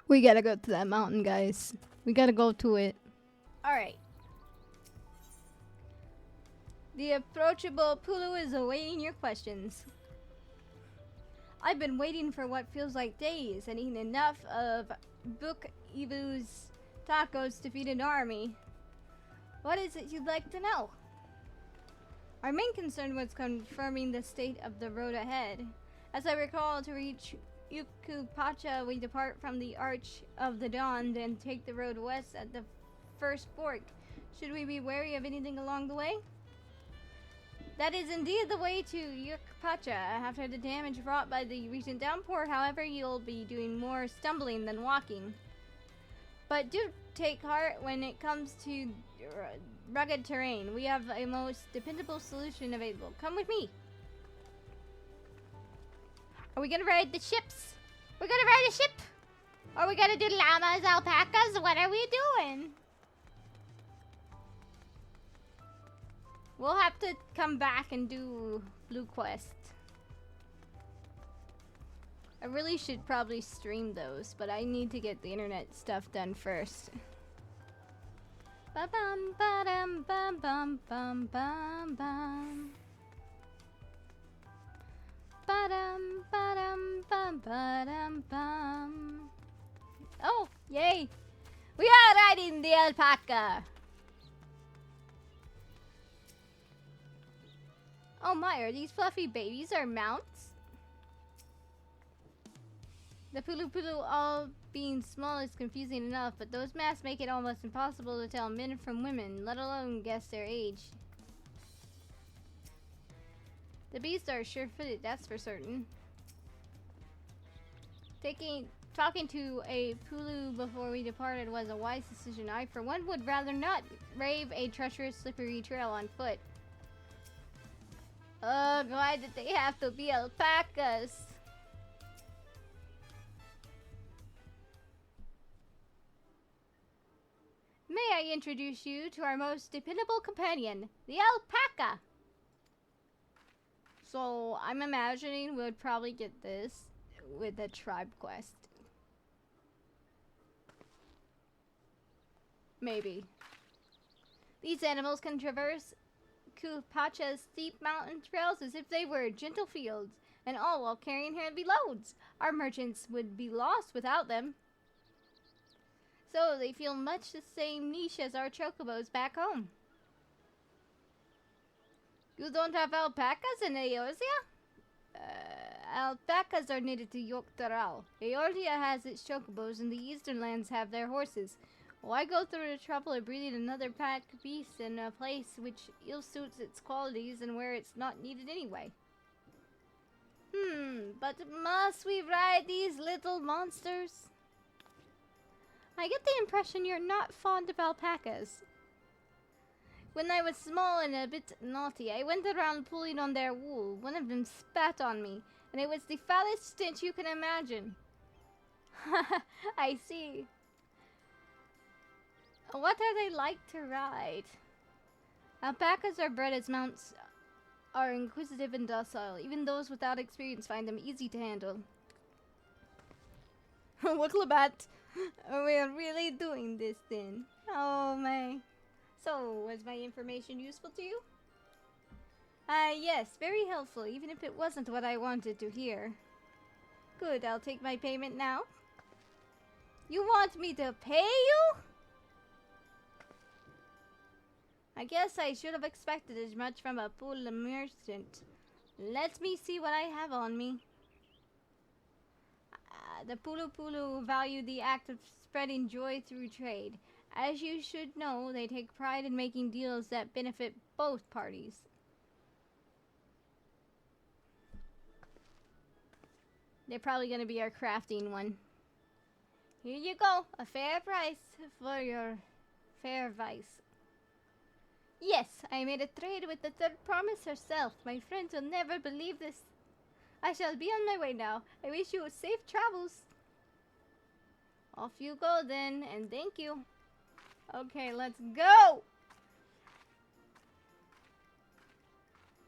We gotta go to that mountain, guys. We gotta go to it. Alright. The approachable Pulu is awaiting your questions. I've been waiting for what feels like days and eaten enough of Book Ibu's tacos to feed an army. What is it you'd like to know? Our main concern was confirming the state of the road ahead. As I recall, to reach Urqopacha, we depart from the Arch of the Dawn, then take the road west at the first fork. Should we be wary of anything along the way? That is indeed the way to Urqopacha. After the damage wrought by the recent downpour, however, you'll be doing more stumbling than walking. But do take heart when it comes to rugged terrain. We have a most dependable solution available. Come with me. Are we gonna ride the ships? We're gonna ride a ship? Are we gonna do llamas, alpacas? What are we doing? We'll have to come back and do Blue Quest. I really should probably stream those, but I need to get the internet stuff done first. Ba-bum, ba-dum, bum, bum, bum, bum, bum. Ba-dum, ba-dum, bum, ba-dum, bum. Oh, yay! We are riding the alpaca! Oh my, are these fluffy babies our mounts? The Pelupelu all being small is confusing enough, but those masks make it almost impossible to tell men from women, let alone guess their age. The beasts are sure-footed, that's for certain. Talking to a Pulu before we departed was a wise decision. I, for one, would rather not brave a treacherous, slippery trail on foot. Ugh, why did they have to be alpacas? May I introduce you to our most dependable companion, the alpaca? So, I'm imagining we'd probably get this with the tribe quest. Maybe. These animals can traverse Urqopacha's steep mountain trails as if they were gentle fields, and all while carrying heavy loads. Our merchants would be lost without them. So they feel much the same niche as our chocobos back home. You don't have alpacas in Eorzea? Alpacas are native to Yogg-Daral. Eorzea has its chocobos, and the eastern lands have their horses. Why go through the trouble of breeding another pack beast in a place which ill-suits its qualities and where it's not needed anyway? But must we ride these little monsters? I get the impression you're not fond of alpacas. When I was small and a bit naughty, I went around pulling on their wool. One of them spat on me, and it was the foulest stench you can imagine. I see. What are they like to ride? Alpacas are bred as mounts, are inquisitive and docile. Even those without experience find them easy to handle. Urqopacha, we're really doing this then. Oh my. So, was my information useful to you? Yes, very helpful, even if it wasn't what I wanted to hear. Good, I'll take my payment now. You want me to pay you? I guess I should have expected as much from a Pulu merchant. Let me see what I have on me. The Pelupelu value the act of spreading joy through trade. As you should know, they take pride in making deals that benefit both parties. They're probably going to be our crafting one. Here you go, a fair price for your fair vice. Yes, I made a trade with the third promise herself. My friends will never believe this. I shall be on my way now. I wish you safe travels. Off you go then, and thank you. Okay, let's go!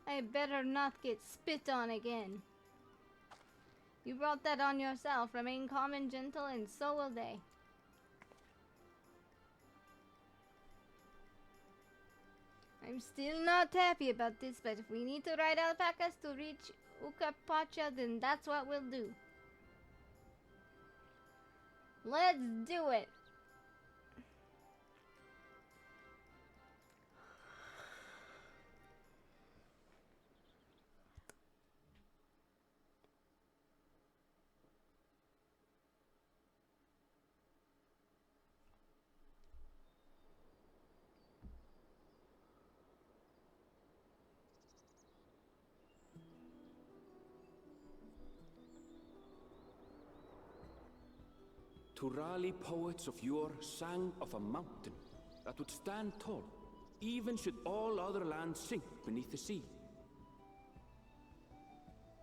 I better not get spit on again. You brought that on yourself. Remain calm and gentle, and so will they. I'm still not happy about this, but if we need to ride alpacas to reach Urqopacha, then that's what we'll do. Let's do it! Turali poets of yore sang of a mountain that would stand tall, even should all other lands sink beneath the sea.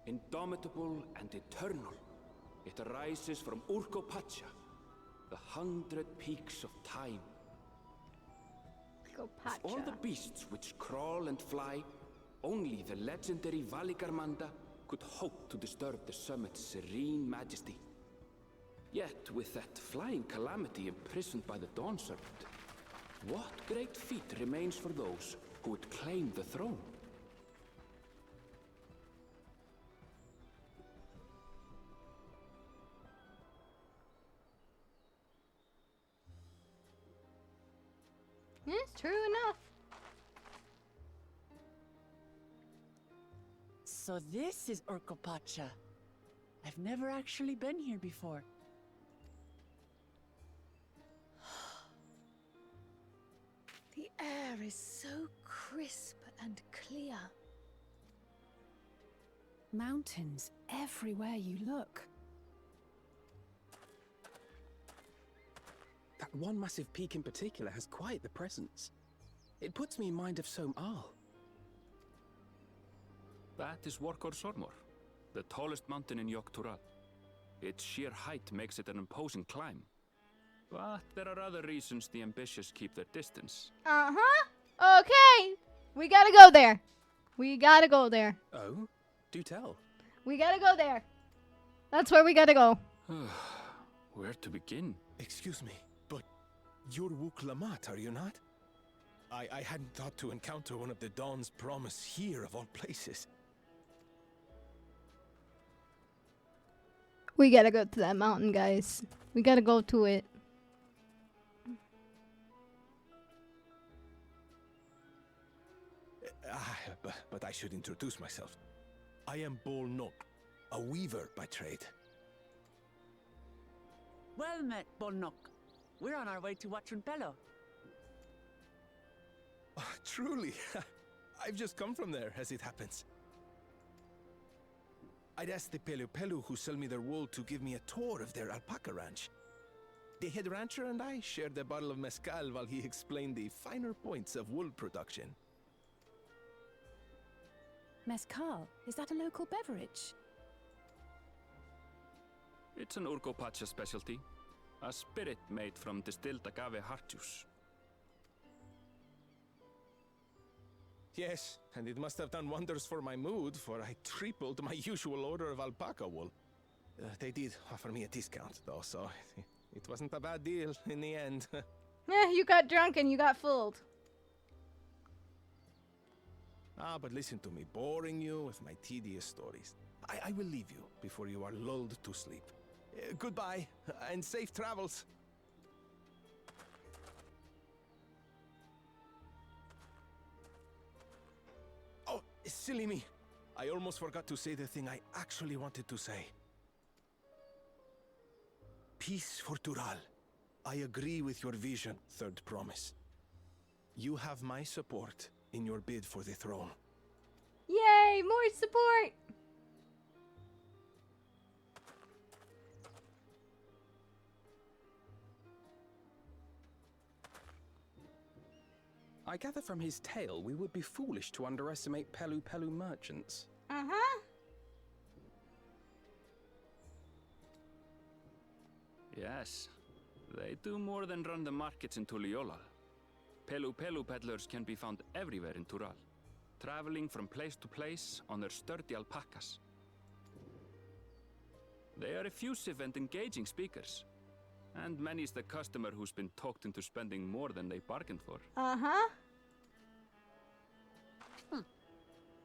Indomitable and eternal, it arises from Urqopacha, the 100 peaks of time. Of all the beasts which crawl and fly, only the legendary Valigarmanda could hope to disturb the summit's serene majesty. Yet, with that flying calamity imprisoned by the Dawn Serpent, what great feat remains for those who would claim the throne? It's true enough. So this is Urqopacha. I've never actually been here before. The air is so crisp and clear. Mountains everywhere you look. That one massive peak in particular has quite the presence. It puts me in mind of Som-Al. That is Urqopacha, the tallest mountain in Tural. Its sheer height makes it an imposing climb. But there are other reasons the ambitious keep their distance. Uh-huh. Okay. We gotta go there. We gotta go there. Oh? Do tell. We gotta go there. That's where we gotta go. Where to begin? Excuse me, but you're Urqopacha, are you not? I hadn't thought to encounter one of the Dawn's promise here of all places. We gotta go to that mountain, guys. We gotta go to it. But I should introduce myself. I am Bolnok, a weaver by trade. Well met, Bolnok. We're on our way to Pelupelu. Oh, truly, I've just come from there, as it happens. I'd asked the Pelupelu who sell me their wool to give me a tour of their alpaca ranch. The head rancher and I shared a bottle of mezcal while he explained the finer points of wool production. Mezcal, is that a local beverage? It's an Urqopacha specialty. A spirit made from distilled agave heart juice. Yes, and it must have done wonders for my mood, for I tripled my usual order of alpaca wool. They did offer me a discount, though, so it wasn't a bad deal in the end. Yeah, you got drunk and you got fooled. But listen to me, boring you with my tedious stories. I will leave you before you are lulled to sleep. Goodbye, and safe travels. Oh, silly me. I almost forgot to say the thing I actually wanted to say. Peace for Tural. I agree with your vision, Third Promise. You have my support in your bid for the throne. Yay, more support! I gather from his tale we would be foolish to underestimate Pelupelu merchants. Uh-huh. Yes, they do more than run the markets in Tuliolal. Pelupelu peddlers can be found everywhere in Tural, traveling from place to place on their sturdy alpacas. They are effusive and engaging speakers. And many's the customer who's been talked into spending more than they bargained for. Uh-huh.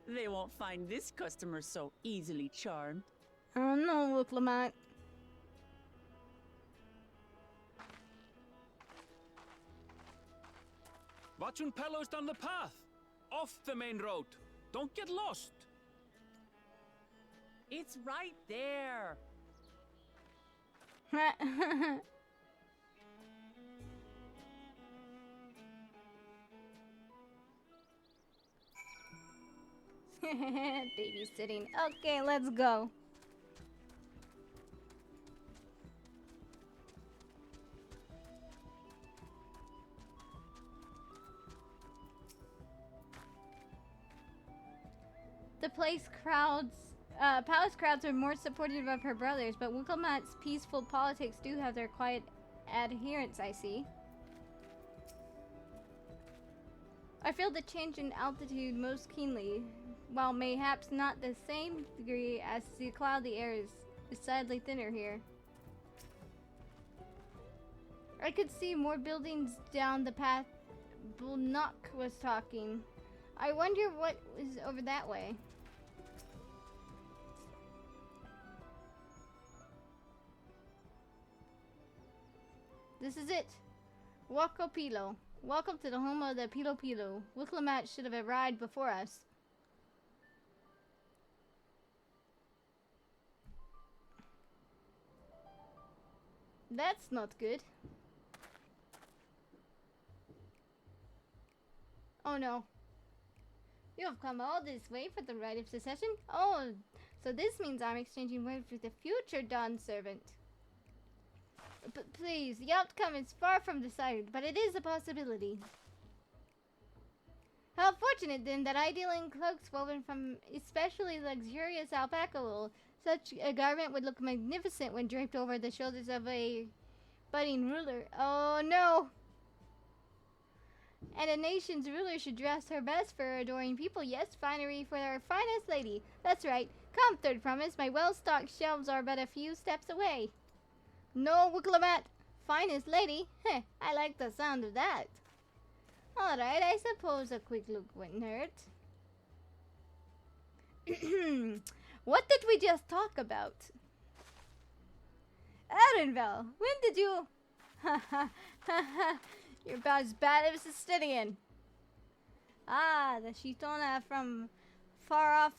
They won't find this customer so easily charmed. Oh no, Urqopacha. Watchun Pello's down the path! Off the main road! Don't get lost! It's right there. Babysitting. Okay, let's go. The palace crowds are more supportive of her brothers, but Urqopacha's peaceful politics do have their quiet adherents, I see. I feel the change in altitude most keenly, while mayhaps not the same degree as the cloud. The air is decidedly thinner here. I could see more buildings down the path Bulnock was talking. I wonder what is over that way. This is it. Urqopacha. Welcome to the home of the Pelupelu. Urqopacha should have arrived before us. That's not good. Oh no. You have come all this way for the rite of succession? Oh, so this means I'm exchanging words with the future Dawn servant. Please, the outcome is far from decided, but it is a possibility. How fortunate then that I deal in cloaks woven from especially luxurious alpaca wool. Such a garment would look magnificent when draped over the shoulders of a budding ruler. Oh no! And a nation's ruler should dress her best for adoring people. Yes, finery for our finest lady. That's right. Come, third promise. My well-stocked shelves are but a few steps away. No, Urqopacha. Finest lady? Heh, I like the sound of that. Alright, I suppose a quick look wouldn't hurt. What did we just talk about? Arenvel, when did you... You're about as bad as a Stydian. Ah, the Shitona from far off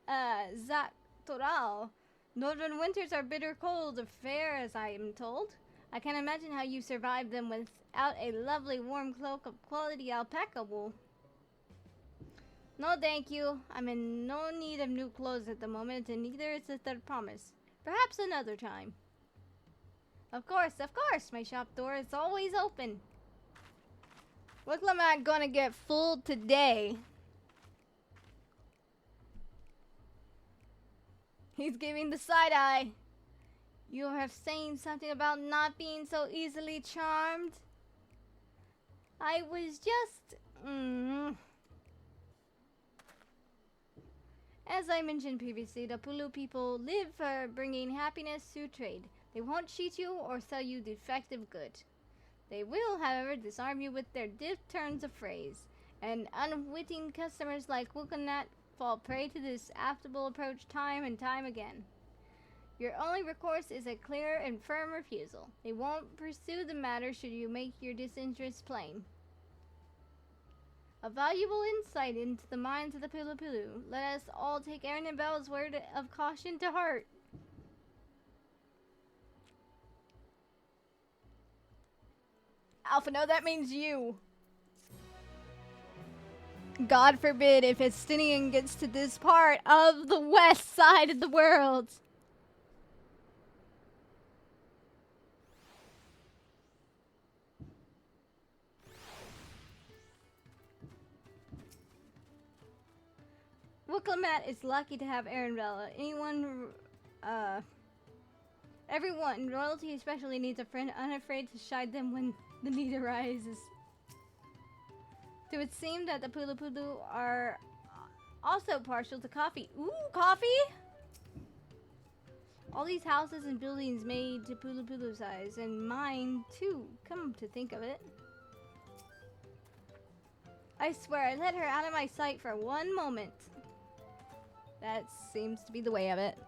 Zaktoral. Northern winters are bitter cold, fair as I am told. I can't imagine how you survive them without a lovely warm cloak of quality alpaca wool. No thank you. I'm in no need of new clothes at the moment, and neither is the third promise. Perhaps another time. Of course, my shop door is always open. Urqopacha gonna get fooled today. He's giving the side eye. You have saying something about not being so easily charmed. I was just... As I mentioned previously, the Pulu people live for bringing happiness through trade. They won't cheat you or sell you defective goods. They will, however, disarm you with their deft turns of phrase. And unwitting customers like Urqopacha fall prey to this affable approach time and time again. Your only recourse is a clear and firm refusal. They won't pursue the matter should you make your disinterest plain. A valuable insight into the minds of the Pelupelu. Let us all take Aaron and Belle's word of caution to heart. Alpha, no, that means you. God forbid if Estinian gets to this part of the west side of the world. Urqopacha is lucky to have Arenvella. Everyone, royalty especially, needs a friend unafraid to chide them when the need arises. It would seem that the Pelupelu are also partial to coffee. Ooh, coffee? All these houses and buildings made to Pelupelu size, and mine too, come to think of it. I swear, I let her out of my sight for one moment. That seems to be the way of it.